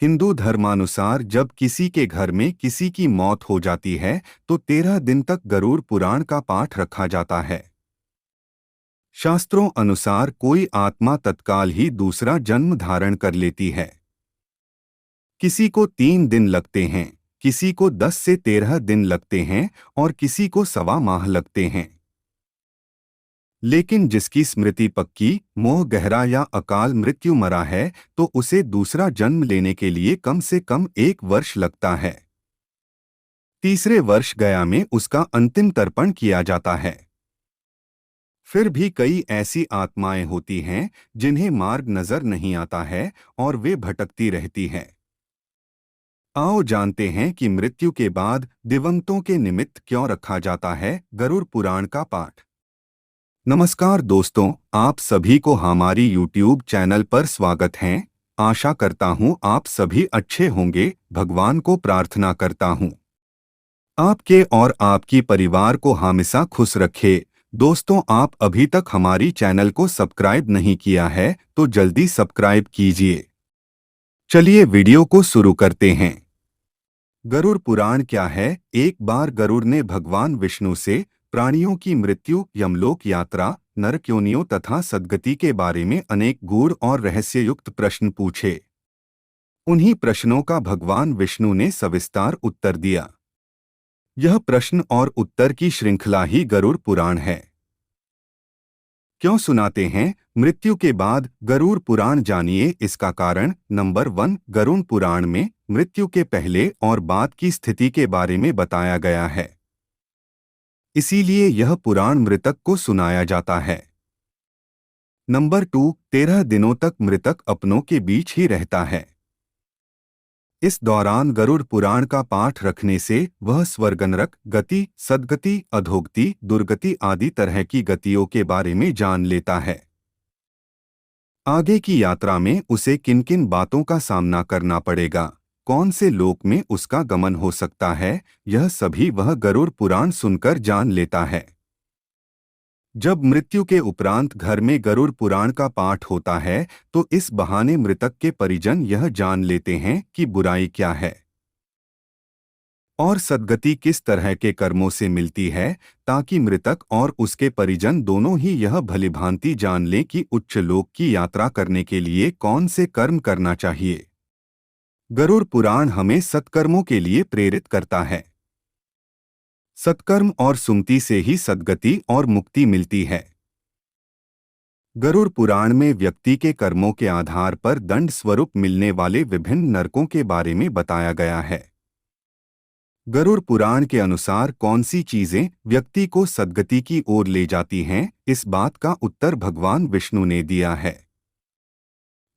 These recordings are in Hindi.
हिंदू धर्मानुसार जब किसी के घर में किसी की मौत हो जाती है तो 13 दिन तक गरुड़ पुराण का पाठ रखा जाता है। शास्त्रों अनुसार कोई आत्मा तत्काल ही दूसरा जन्म धारण कर लेती है। किसी को 3 दिन लगते हैं, किसी को 10 से 13 दिन लगते हैं और किसी को सवा माह लगते हैं। लेकिन जिसकी स्मृति पक्की, मोह गहरा या अकाल मृत्यु मरा है तो उसे दूसरा जन्म लेने के लिए कम से कम 1 वर्ष लगता है। तीसरे वर्ष गया में उसका अंतिम तर्पण किया जाता है। फिर भी कई ऐसी आत्माएं होती हैं जिन्हें मार्ग नजर नहीं आता है और वे भटकती रहती हैं। आओ जानते हैं कि मृत्यु के बाद दिवंगतों के निमित्त क्यों रखा जाता है गरुड़ पुराण का पाठ। नमस्कार दोस्तों, आप सभी को हमारी YouTube चैनल पर स्वागत है। आशा करता हूं आप सभी अच्छे होंगे। भगवान को प्रार्थना करता हूं आपके और आपकी परिवार को हमेशा खुश रखे। दोस्तों, आप अभी तक हमारी चैनल को सब्सक्राइब नहीं किया है तो जल्दी सब्सक्राइब कीजिए। चलिए वीडियो को शुरू करते हैं। गरुड़ पुराण क्या है। एक बार गरुड़ ने भगवान विष्णु से प्राणियों की मृत्यु, यमलोक यात्रा, नरक योनियों तथा सद्गति के बारे में अनेक गूढ़ और रहस्ययुक्त प्रश्न पूछे। उन्हीं प्रश्नों का भगवान विष्णु ने सविस्तार उत्तर दिया। यह प्रश्न और उत्तर की श्रृंखला ही गरुड़ पुराण है। क्यों सुनाते हैं मृत्यु के बाद गरुड़ पुराण, जानिए इसका कारण। नंबर 1, गरुड़ पुराण में मृत्यु के पहले और बाद की स्थिति के बारे में बताया गया है। इसीलिए यह पुराण मृतक को सुनाया जाता है। नंबर 2, 13 दिनों तक मृतक अपनों के बीच ही रहता है। इस दौरान गरुड़ पुराण का पाठ रखने से वह स्वर्ग, नरक गति, सद्गति, अधोगति, दुर्गति आदि तरह की गतियों के बारे में जान लेता है। आगे की यात्रा में उसे किन किन बातों का सामना करना पड़ेगा, कौन से लोक में उसका गमन हो सकता है, यह सभी वह गरुड़ पुराण सुनकर जान लेता है। जब मृत्यु के उपरांत घर में गरुड़ पुराण का पाठ होता है तो इस बहाने मृतक के परिजन यह जान लेते हैं कि बुराई क्या है और सद्गति किस तरह के कर्मों से मिलती है, ताकि मृतक और उसके परिजन दोनों ही यह भलीभांति जान लें कि उच्च लोक की यात्रा करने के लिए कौन से कर्म करना चाहिए। गरुड़ पुराण हमें सत्कर्मों के लिए प्रेरित करता है। सत्कर्म और सुमति से ही सद्गति और मुक्ति मिलती है। गरुड़ पुराण में व्यक्ति के कर्मों के आधार पर दंड स्वरूप मिलने वाले विभिन्न नरकों के बारे में बताया गया है। गरुड़ पुराण के अनुसार कौन सी चीजें व्यक्ति को सद्गति की ओर ले जाती हैं, इस बात का उत्तर भगवान विष्णु ने दिया है।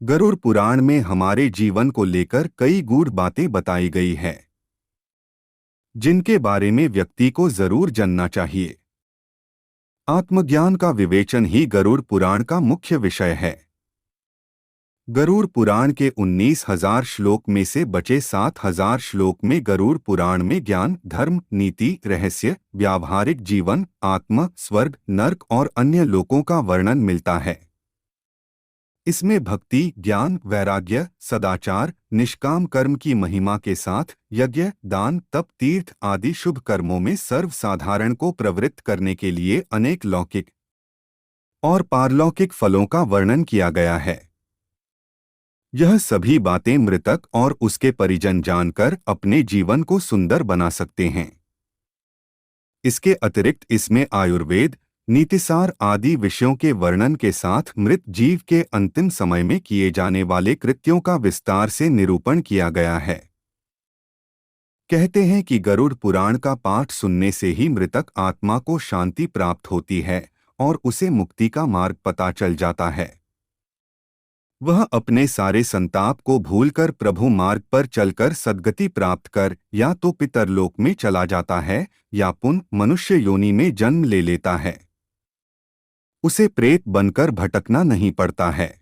गरुड़ पुराण में हमारे जीवन को लेकर कई गूढ़ बातें बताई गई है जिनके बारे में व्यक्ति को जरूर जानना चाहिए। आत्मज्ञान का विवेचन ही गरुड़ पुराण का मुख्य विषय है। गरुड़ पुराण के 19,000 श्लोक में से बचे 7,000 श्लोक में गरुड़ पुराण में ज्ञान, धर्म, नीति, रहस्य, व्यावहारिक जीवन, आत्मा, स्वर्ग, नरक और अन्य लोकों का वर्णन मिलता है। इसमें भक्ति, ज्ञान, वैराग्य, सदाचार, निष्काम कर्म की महिमा के साथ यज्ञ, दान, तप, तीर्थ आदि शुभ कर्मों में सर्वसाधारण को प्रवृत्त करने के लिए अनेक लौकिक और पारलौकिक फलों का वर्णन किया गया है। यह सभी बातें मृतक और उसके परिजन जानकर अपने जीवन को सुंदर बना सकते हैं। इसके अतिरिक्त इसमें आयुर्वेद, नीतिसार आदि विषयों के वर्णन के साथ मृत जीव के अंतिम समय में किए जाने वाले कृत्यों का विस्तार से निरूपण किया गया है। कहते हैं कि गरुड़ पुराण का पाठ सुनने से ही मृतक आत्मा को शांति प्राप्त होती है और उसे मुक्ति का मार्ग पता चल जाता है। वह अपने सारे संताप को भूलकर प्रभु मार्ग पर चलकर सद्गति प्राप्त कर या तो पितरलोक में चला जाता है या पुनः मनुष्य योनि में जन्म ले लेता है। उसे प्रेत बनकर भटकना नहीं पड़ता है।